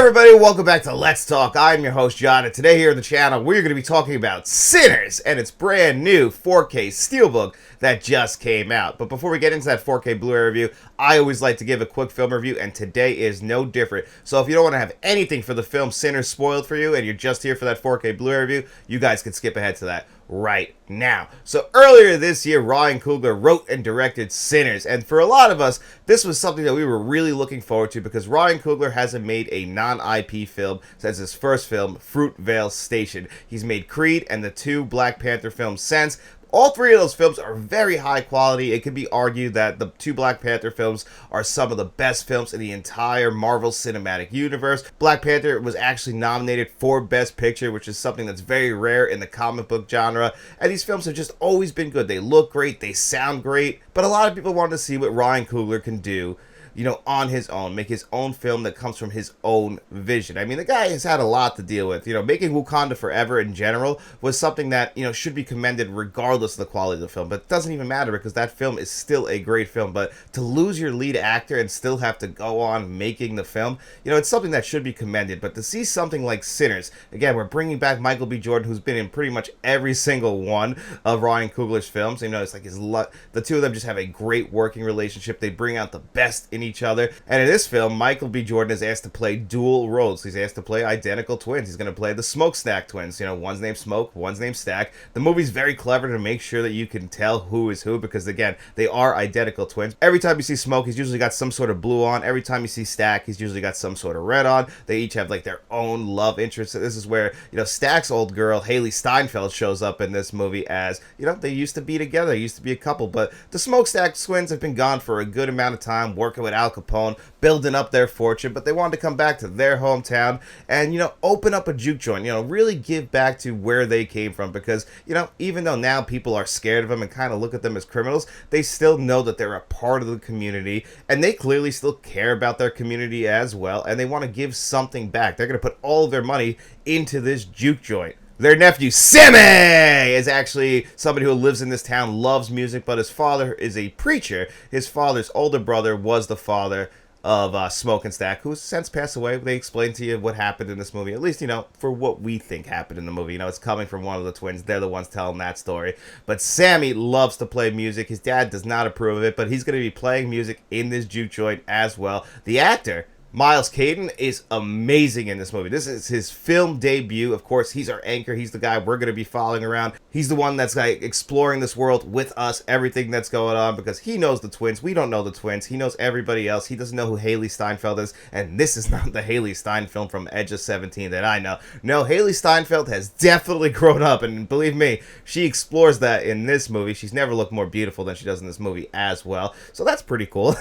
everybody, welcome back to Let's Talk. I'm your host, John, and today here on the channel, we're going to be talking about Sinners and its brand new 4K Steelbook that just came out. But before we get into that 4K Blu-ray review, I always like to give a quick film review, and today is no different. So if you don't want to have anything for the film Sinners spoiled for you, and you're just here for that 4K Blu-ray review, you guys can skip ahead to that right now. So earlier this year, Ryan Coogler wrote and directed Sinners, and for a lot of us, this was something that we were really looking forward to because Ryan Coogler hasn't made a non-IP film since his first film, Fruitvale Station. He's made Creed and the two Black Panther films since. All three of those films are very high quality. It could be argued that the two Black Panther films are some of the best films in the entire Marvel Cinematic Universe. Black Panther was actually nominated for Best Picture, which is something that's very rare in the comic book genre. And these films have just always been good. They look great, they sound great, but a lot of people want to see what Ryan Coogler can do, you know, on his own, make his own film that comes from his own vision. I mean, the guy has had a lot to deal with. You know, making Wakanda Forever in general was something that, you know, should be commended regardless of the quality of the film. But it doesn't even matter because that film is still a great film. But to lose your lead actor and still have to go on making the film, you know, it's something that should be commended. But to see something like Sinners, again, we're bringing back Michael B. Jordan, who's been in pretty much every single one of Ryan Coogler's films. You know, it's like the two of them just have a great working relationship. They bring out the best in each other. And in this film, Michael B. Jordan is asked to play dual roles. He's asked to play identical twins. He's going to play the Smokestack twins. You know, one's named Smoke, one's named Stack. The movie's very clever to make sure that you can tell who is who because, again, they are identical twins. Every time you see Smoke, he's usually got some sort of blue on. Every time you see Stack, he's usually got some sort of red on. They each have, like, their own love interests. This is where, you know, Stack's old girl, Haley Steinfeld, shows up in this movie as, you know, they used to be together. They used to be a couple. But the Smokestack twins have been gone for a good amount of time, working with Al Capone, building up their fortune, but they wanted to come back to their hometown and, you know, open up a juke joint, you know, really give back to where they came from because, you know, even though now people are scared of them and kind of look at them as criminals, they still know that they're a part of the community and they clearly still care about their community as well and they want to give something back. They're going to put all of their money into this juke joint. Their nephew, Sammy, is actually somebody who lives in this town, loves music, but his father is a preacher. His father's older brother was the father of Smoke and Stack, who's since passed away. They explain to you what happened in this movie, at least, you know, for what we think happened in the movie. You know, it's coming from one of the twins. They're the ones telling that story. But Sammy loves to play music. His dad does not approve of it, but he's going to be playing music in this juke joint as well. The actor, Miles Caden, is amazing in this movie. This is his film debut. Of course, he's our anchor. He's the guy we're going to be following around. He's the one that's like exploring this world with us, everything that's going on, because he knows the twins. We don't know the twins. He knows everybody else. He doesn't know who Haley Steinfeld is, and this is not the Haley Steinfeld from Edge of 17 that I know. No, Haley Steinfeld has definitely grown up, and believe me, she explores that in this movie. She's never looked more beautiful than she does in this movie as well, so that's pretty cool.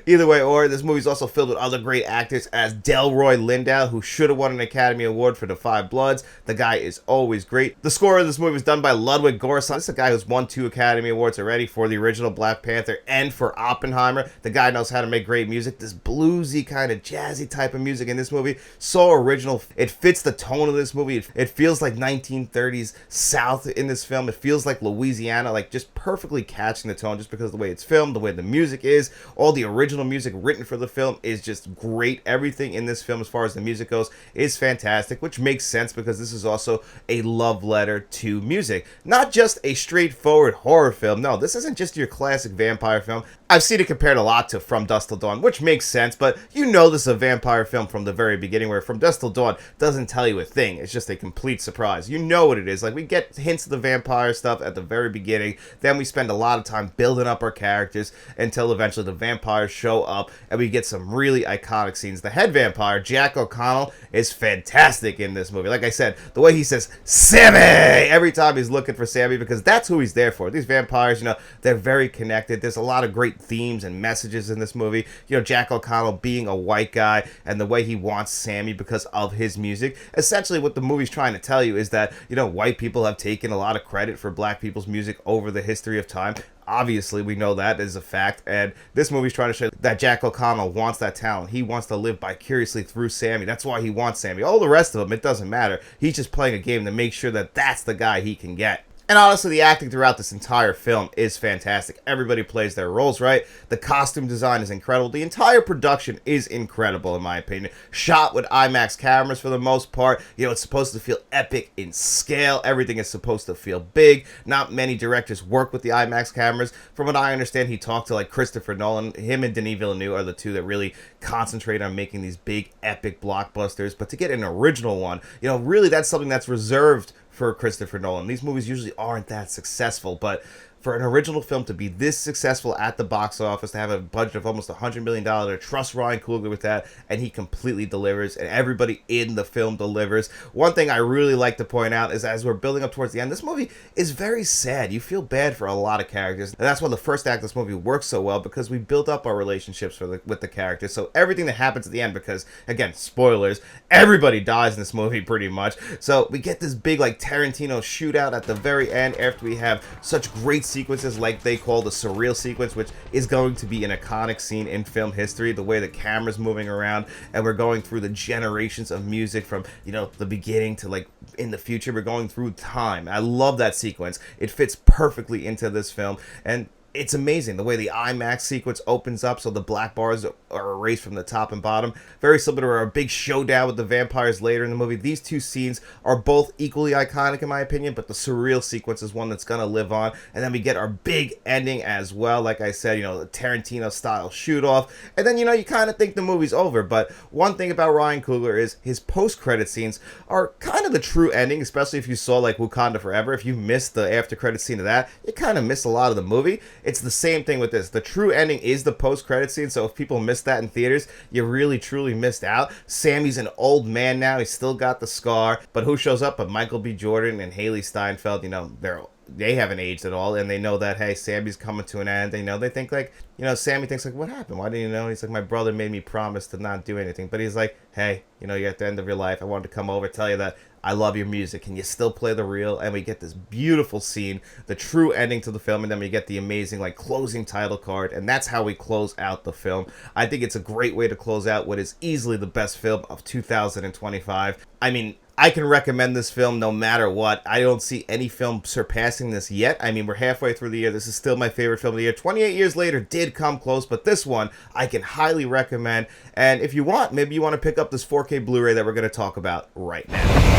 Either way, or this movie's also filled with other great actors as Delroy Lindo, who should have won an Academy Award for The Five Bloods. The guy is always great. The score of this movie was done by Ludwig Göransson. This is a guy who's won 2 Academy Awards already for the original Black Panther and for Oppenheimer. The guy knows how to make great music. This bluesy kind of jazzy type of music in this movie, so original. It fits the tone of this movie. It feels like 1930s South in this film. It feels like Louisiana, like just perfectly catching the tone just because of the way it's filmed, the way the music is. All the original music written for the film is just great. Everything in this film as far as the music goes is fantastic, which makes sense because this is also a love letter to music. Not just a straightforward horror film. No, this isn't just your classic vampire film. I've seen it compared a lot to From Dusk Till Dawn, which makes sense, but you know this is a vampire film from the very beginning, where From Dusk Till Dawn doesn't tell you a thing. It's just a complete surprise. You know what it is. Like, we get hints of the vampire stuff at the very beginning, then we spend a lot of time building up our characters until eventually the vampires show up, and we get some really iconic scenes. The head vampire, Jack O'Connell, is fantastic in this movie. Like I said, the way he says, Sammy, every time he's looking for Sammy, because that's who he's there for. These vampires, you know, they're very connected. There's a lot of great themes and messages in this movie. You know, Jack O'Connell being a white guy and the way he wants Sammy because of his music. Essentially, what the movie's trying to tell you is that, you know, white people have taken a lot of credit for black people's music over the history of time. Obviously, we know that is a fact, and this movie's trying to show that Jack O'Connell wants that talent. He wants to live vicariously through Sammy. That's why he wants Sammy. All the rest of them, it doesn't matter. He's just playing a game to make sure that that's the guy he can get. And honestly, the acting throughout this entire film is fantastic. Everybody plays their roles right. The costume design is incredible. The entire production is incredible, in my opinion. Shot with IMAX cameras for the most part. You know, it's supposed to feel epic in scale. Everything is supposed to feel big. Not many directors work with the IMAX cameras. From what I understand, he talked to like Christopher Nolan. Him and Denis Villeneuve are the two that really concentrate on making these big, epic blockbusters. But to get an original one, you know, really that's something that's reserved for Christopher Nolan. These movies usually aren't that successful, but for an original film to be this successful at the box office, to have a budget of almost $100 million, to trust Ryan Coogler with that, and he completely delivers, and everybody in the film delivers. One thing I really like to point out is as we're building up towards the end, this movie is very sad. You feel bad for a lot of characters, and that's why the first act of this movie works so well, because we built up our relationships with the characters. So everything that happens at the end, because, again, spoilers, everybody dies in this movie pretty much. So we get this big, like, Tarantino shootout at the very end after we have such great sequences like they call the surreal sequence, which is going to be an iconic scene in film history. The way the camera's moving around and we're going through the generations of music from, you know, the beginning to like in the future. We're going through time. I love that sequence. It fits perfectly into this film, and it's amazing the way the IMAX sequence opens up, so the black bars are erased from the top and bottom. Very similar to our big showdown with the vampires later in the movie. These two scenes are both equally iconic in my opinion, but the surreal sequence is one that's going to live on. And then we get our big ending as well. Like I said, you know, the Tarantino style shoot off. And then, you know, you kind of think the movie's over. But one thing about Ryan Coogler is his post-credit scenes are kind of the true ending, especially if you saw like Wakanda Forever. If you missed the after-credit scene of that, you kind of missed a lot of the movie. It's the same thing with this. The true ending is the post-credit scene, so if people missed that in theaters, you really, truly missed out. Sammy's an old man now. He's still got the scar, but who shows up but Michael B. Jordan and Haley Steinfeld? You know, they haven't aged at all, and they know that, hey, Sammy's coming to an end. They think like, you know, Sammy thinks like, what happened? Why didn't you know? He's like, my brother made me promise to not do anything. But he's like, hey, you know, you're at the end of your life. I wanted to come over, tell you that I love your music. Can you still play the reel? And we get this beautiful scene, the true ending to the film, and then we get the amazing like closing title card, and that's how we close out the film. I think it's a great way to close out what is easily the best film of 2025. I mean, I can recommend this film no matter what. I don't see any film surpassing this yet. I mean, we're halfway through the year. This is still my favorite film of the year. 28 years later did come close, but this one I can highly recommend. And if you want, maybe you want to pick up this 4K Blu-ray that we're going to talk about right now.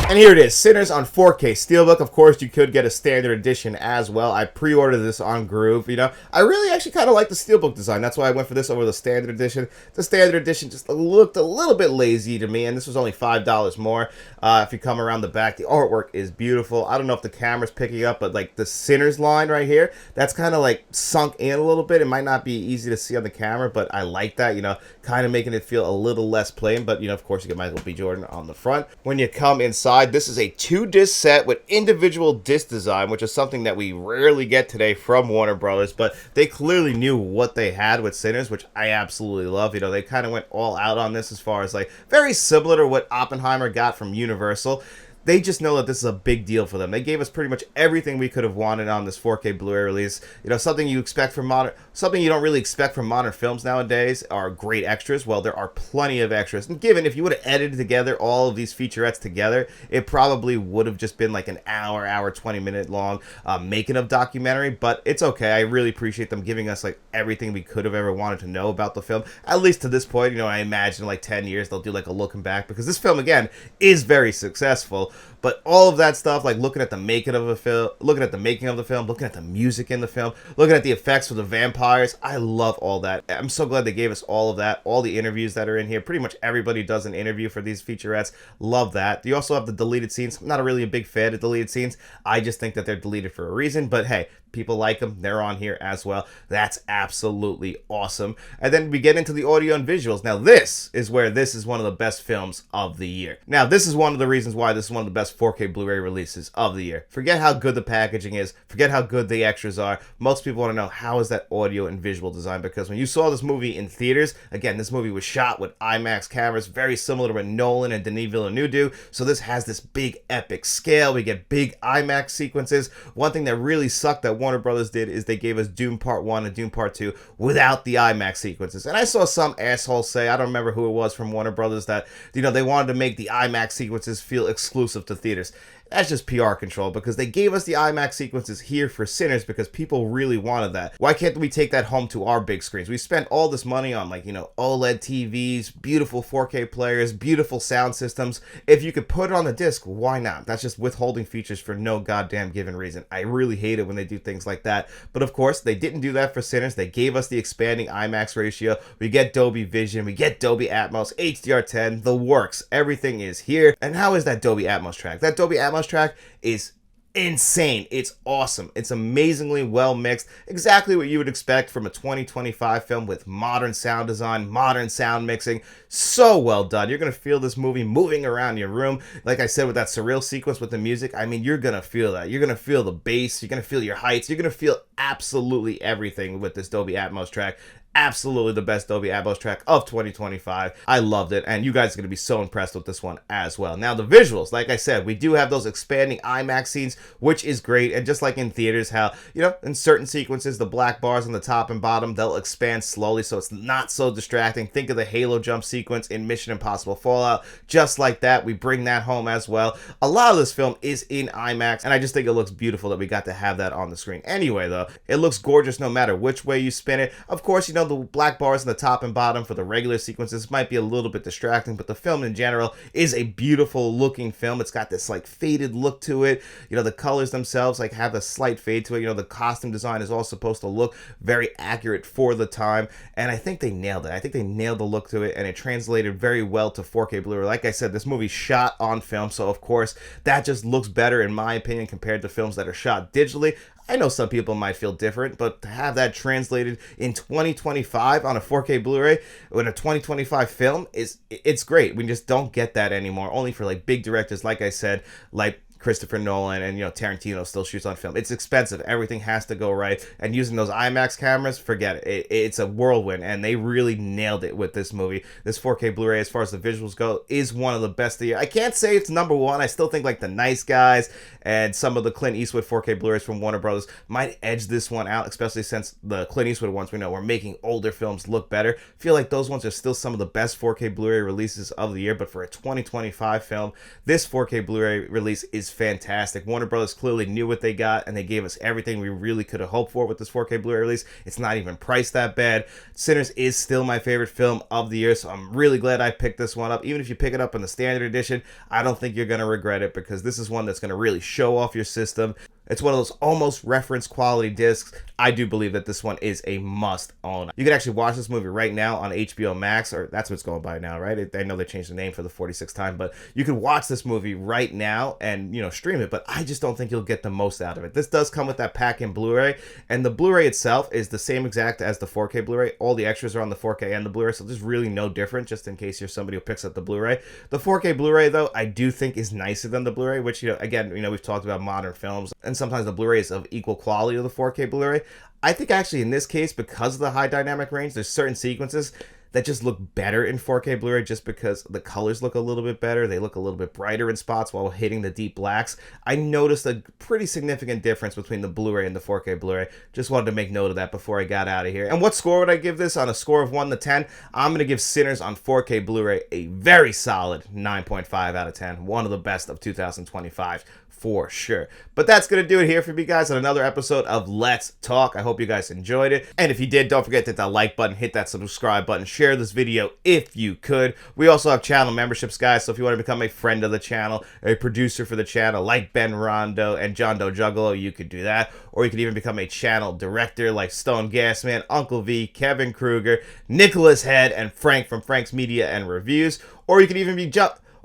And here it is, Sinners on 4K Steelbook. Of course, you could get a standard edition as well. I pre-ordered this on Groove. You know, I really actually kind of like the Steelbook design. That's why I went for this over the standard edition. The standard edition just looked a little bit lazy to me, and this was only $5 more. If you come around the back, the artwork is beautiful. I don't know if the camera's picking up, but like the Sinners line right here, that's kind of like sunk in a little bit. It might not be easy to see on the camera, but I like that, you know, kind of making it feel a little less plain. But, you know, of course, you get Michael B. Jordan on the front. When you come inside, this is a 2-disc set with individual disc design, which is something that we rarely get today from Warner Brothers, but they clearly knew what they had with Sinners, which I absolutely love. You know, they kind of went all out on this as far as like very similar to what Oppenheimer got from Universal. They just know that this is a big deal for them. They gave us pretty much everything we could have wanted on this 4K Blu-ray release. You know, something you don't really expect from modern films nowadays are great extras. Well, there are plenty of extras. And given if you would have edited together all of these featurettes together, it probably would have just been like an hour 20-minute long making of documentary. But it's okay. I really appreciate them giving us like everything we could have ever wanted to know about the film. At least to this point, you know, I imagine like 10 years they'll do like a looking back, because this film again is very successful. But all of that stuff, like looking at the making of the film, looking at the music in the film, looking at the effects for the vampires, I love all that. I'm so glad they gave us all of that, all the interviews that are in here. Pretty much everybody does an interview for these featurettes. Love that. You also have the deleted scenes. I'm not really a big fan of deleted scenes. I just think that they're deleted for a reason. But hey, people like them. They're on here as well. That's absolutely awesome. And then we get into the audio and visuals. Now, this is where this is one of the best films of the year. Now, this is one of the reasons why this is one of the best 4K Blu-ray releases of the year. Forget how good the packaging is, forget how good the extras are. Most people want to know, how is that audio and visual design? Because when you saw this movie in theaters, again, this movie was shot with IMAX cameras, very similar to what Nolan and Denis Villeneuve do. So this has this big epic scale. We get big IMAX sequences. One thing that really sucked that Warner Brothers did is they gave us Doom Part 1 and Doom Part 2 without the IMAX sequences. And I saw some asshole say, I don't remember who it was from Warner Brothers, that, you know, they wanted to make the IMAX sequences feel exclusive to theaters. That's just PR control, because they gave us the IMAX sequences here for Sinners because people really wanted that. Why can't we take that home to our big screens? We spent all this money on, like, you know, OLED TVs, beautiful 4K players, beautiful sound systems. If you could put it on the disc, why not? That's just withholding features for no goddamn given reason. I really hate it when they do things like that. But of course, they didn't do that for Sinners. They gave us the expanding IMAX ratio. We get Dolby Vision, we get Dolby Atmos, HDR10, the works. Everything is here. And how is that Dolby Atmos track? That Dolby Atmos track is insane. It's awesome. It's amazingly well mixed. Exactly what you would expect from a 2025 film, with modern sound design, modern sound mixing. So well done. You're going to feel this movie moving around your room. Like I said, with that surreal sequence with the music, I mean, you're going to feel that. You're going to feel the bass. You're going to feel your heights. You're going to feel absolutely everything with this Dolby Atmos track. Absolutely the best Dolby Atmos track of 2025. I loved it, and you guys are going to be so impressed with this one as well. Now, the visuals, like I said, we do have those expanding IMAX scenes, which is great. And just like in theaters, how, you know, in certain sequences, the black bars on the top and bottom, they'll expand slowly, so it's not so distracting. Think of the Halo jump sequence in Mission Impossible Fallout. Just like that, we bring that home as well. A lot of this film is in IMAX, and I just think it looks beautiful that we got to have that on the screen. Anyway, though, it looks gorgeous no matter which way you spin it. Of course, you know, the black bars on the top and bottom for the regular sequences might be a little bit distracting, but the film in general is a beautiful looking film. It's got this like faded look to it. You know, the colors themselves like have a slight fade to it. You know, the costume design is all supposed to look very accurate for the time, and I think they nailed it. I think they nailed the look to it, and it translated very well to 4K Blu-ray. Like I said, this movie shot on film, so of course that just looks better in my opinion compared to films that are shot digitally. I know some people might feel different, but to have that translated in 2025 on a 4K Blu-ray with a 2025 film it's great. We just don't get that anymore. Only for like big directors, like I said, like Christopher Nolan and, you know, Tarantino still shoots on film. It's expensive. Everything has to go right. And using those IMAX cameras, forget it. It's a whirlwind, and they really nailed it with this movie. This 4K Blu-ray, as far as the visuals go, is one of the best of the year. I can't say it's number one. I still think like The Nice Guys and some of the Clint Eastwood 4K Blu-rays from Warner Brothers might edge this one out, especially since the Clint Eastwood ones we know were making older films look better. I feel like those ones are still some of the best 4K Blu-ray releases of the year, but for a 2025 film, this 4K Blu-ray release is fantastic. Warner Brothers clearly knew what they got, and they gave us everything we really could have hoped for with this 4K Blu-ray release. It's not even priced that bad. Sinners is still my favorite film of the year, so I'm really glad I picked this one up. Even if you pick it up in the standard edition, I don't think you're going to regret it, because this is one that's going to really show off your system. It's one of those almost reference quality discs. I do believe that this one is a must own. You can actually watch this movie right now on HBO Max, or that's what it's going by now, right? I know they changed the name for the 46th time, but you can watch this movie right now and, you know, stream it, but I just don't think you'll get the most out of it. This does come with that pack-in Blu-ray, and the Blu-ray itself is the same exact as the 4K Blu-ray. All the extras are on the 4K and the Blu-ray, so there's really no difference, just in case you're somebody who picks up the Blu-ray. The 4K Blu-ray, though, I do think is nicer than the Blu-ray, which, you know, again, you know, we've talked about modern films, and sometimes the Blu-ray is of equal quality to the 4K Blu-ray. I think actually in this case, because of the high dynamic range, there's certain sequences that just look better in 4K Blu-ray just because the colors look a little bit better. They look a little bit brighter in spots while hitting the deep blacks. I noticed a pretty significant difference between the Blu-ray and the 4K Blu-ray. Just wanted to make note of that before I got out of here. And what score would I give this? On a score of 1 to 10, I'm going to give Sinners on 4K Blu-ray a very solid 9.5 out of 10. One of the best of 2025. For sure. But that's going to do it here for you guys on another episode of Let's Talk. I hope you guys enjoyed it. And if you did, don't forget to hit that like button, hit that subscribe button, share this video if you could. We also have channel memberships, guys, so if you want to become a friend of the channel, a producer for the channel, like Ben Rondo and John Doe Juggalo, you could do that. Or you could even become a channel director like Stone Gasman, Uncle V, Kevin Kruger, Nicholas Head, and Frank from Frank's Media and Reviews. Or you could even be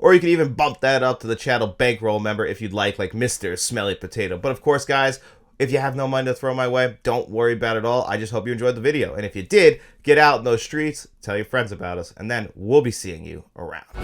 Or you can even bump that up to the channel bankroll member if you'd like Mr. Smelly Potato. But of course, guys, if you have no money to throw my way, don't worry about it all. I just hope you enjoyed the video. And if you did, get out in those streets, tell your friends about us, and then we'll be seeing you around.